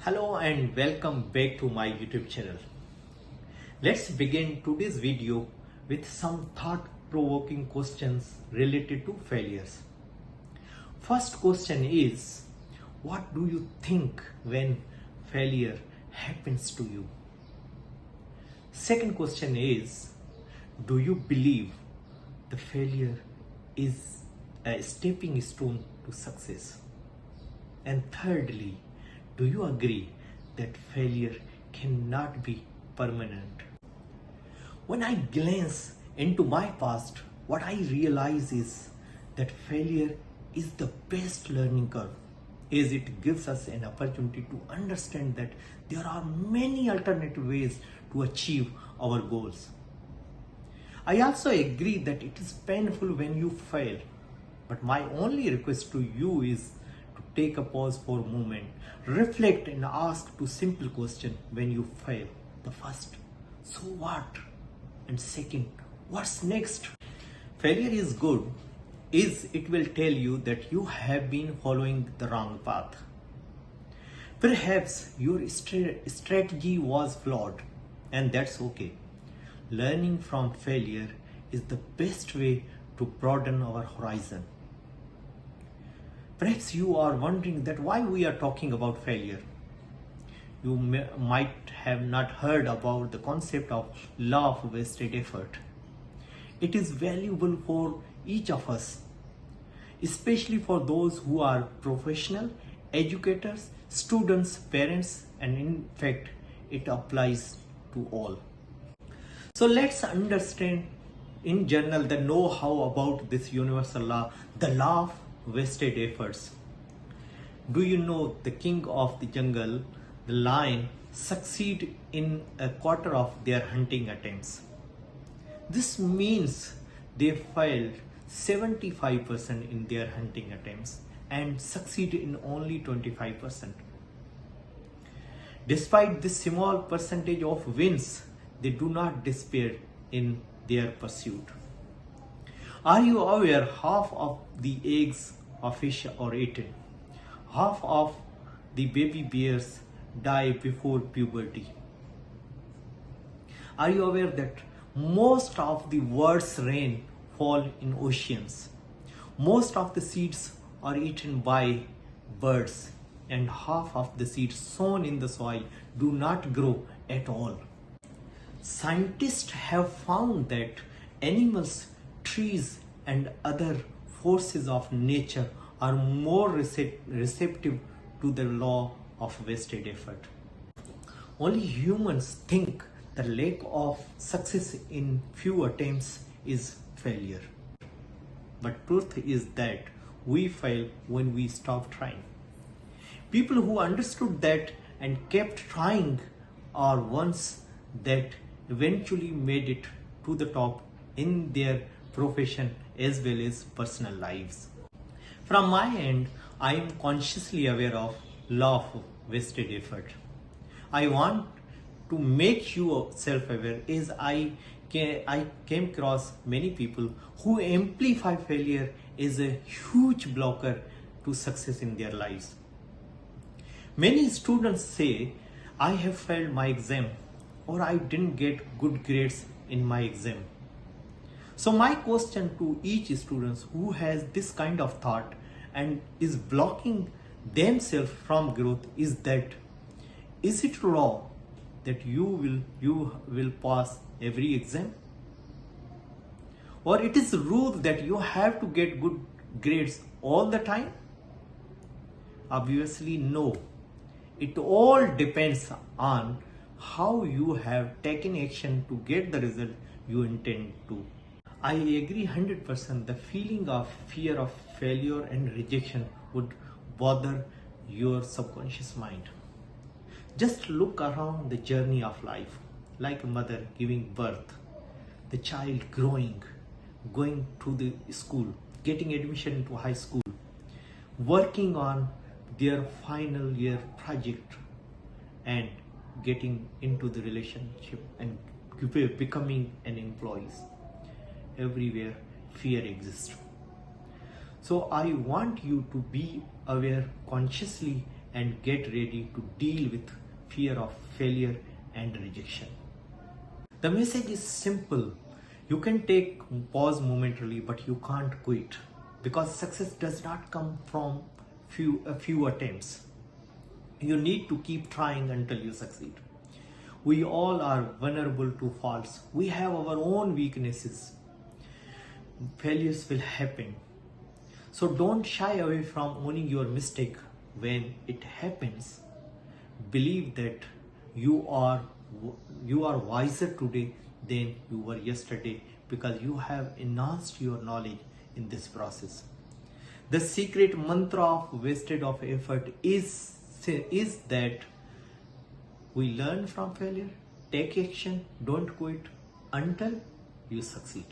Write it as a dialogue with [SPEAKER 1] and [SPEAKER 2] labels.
[SPEAKER 1] Hello and welcome back to my YouTube channel. Let's begin today's video with some thought-provoking questions related to failures. First question is, what do you think when failure happens to you? Second question is, do you believe the failure is a stepping stone to success? And thirdly, do you agree that failure cannot be permanent? When I glance into my past, what I realize is that failure is the best learning curve, as it gives us an opportunity to understand that there are many alternative ways to achieve our goals. I also agree that it is painful when you fail, but my only request to you is to take a pause for a moment, reflect and ask two simple questions when you fail. The first, so what? And second, what's next? Failure is good, is it will tell you that you have been following the wrong path. Perhaps your strategy was flawed, and that's okay. Learning from failure is the best way to broaden our horizon. Perhaps you are wondering that why we are talking about failure. You might have not heard about the concept of law of wasted effort. It is valuable for each of us, especially for those who are professional, educators, students, parents, and in fact, it applies to all. So let's understand in general the know-how about this universal law, the law of wasted efforts. Do you know the king of the jungle, the lion, succeed in a quarter of their hunting attempts? This means they failed 75% in their hunting attempts and succeed in only 25%. Despite this small percentage of wins, they do not despair in their pursuit. Are you aware half of the eggs of fish are eaten? Half of the baby bears die before puberty. Are you aware that most of the world's rain fall in oceans? Most of the seeds are eaten by birds, and half of the seeds sown in the soil do not grow at all. Scientists have found that animals, trees, and other forces of nature are more receptive to the law of wasted effort. Only humans think the lack of success in few attempts is failure. But truth is that we fail when we stop trying. People who understood that and kept trying are ones that eventually made it to the top in their profession as well as personal lives. From my end, I am consciously aware of law of wasted effort. I want to make you self-aware as I came across many people who amplify failure as a huge blocker to success in their lives. Many students say, I have failed my exam, or I didn't get good grades in my exam. So my question to each student who has this kind of thought and is blocking themselves from growth is that, is it law that you will pass every exam? Or it is rule that you have to get good grades all the time? Obviously no. It all depends on how you have taken action to get the result you intend to. I agree 100%. The feeling of fear of failure and rejection would bother your subconscious mind. Just look around the journey of life, like a mother giving birth, the child growing, going to the school, getting admission into high school, working on their final year project, and getting into the relationship and becoming an employee. Everywhere fear exists. So I want you to be aware consciously and get ready to deal with fear of failure and rejection. The message is simple. You can take pause momentarily, but you can't quit, because success does not come from a few attempts. You need to keep trying until you succeed. We all are vulnerable to faults. We have our own weaknesses. Failures will happen. So don't shy away from owning your mistake when it happens. Believe that you are wiser today than you were yesterday, because you have enhanced your knowledge in this process. The secret mantra of wasted of effort is that we learn from failure, take action, don't quit until you succeed.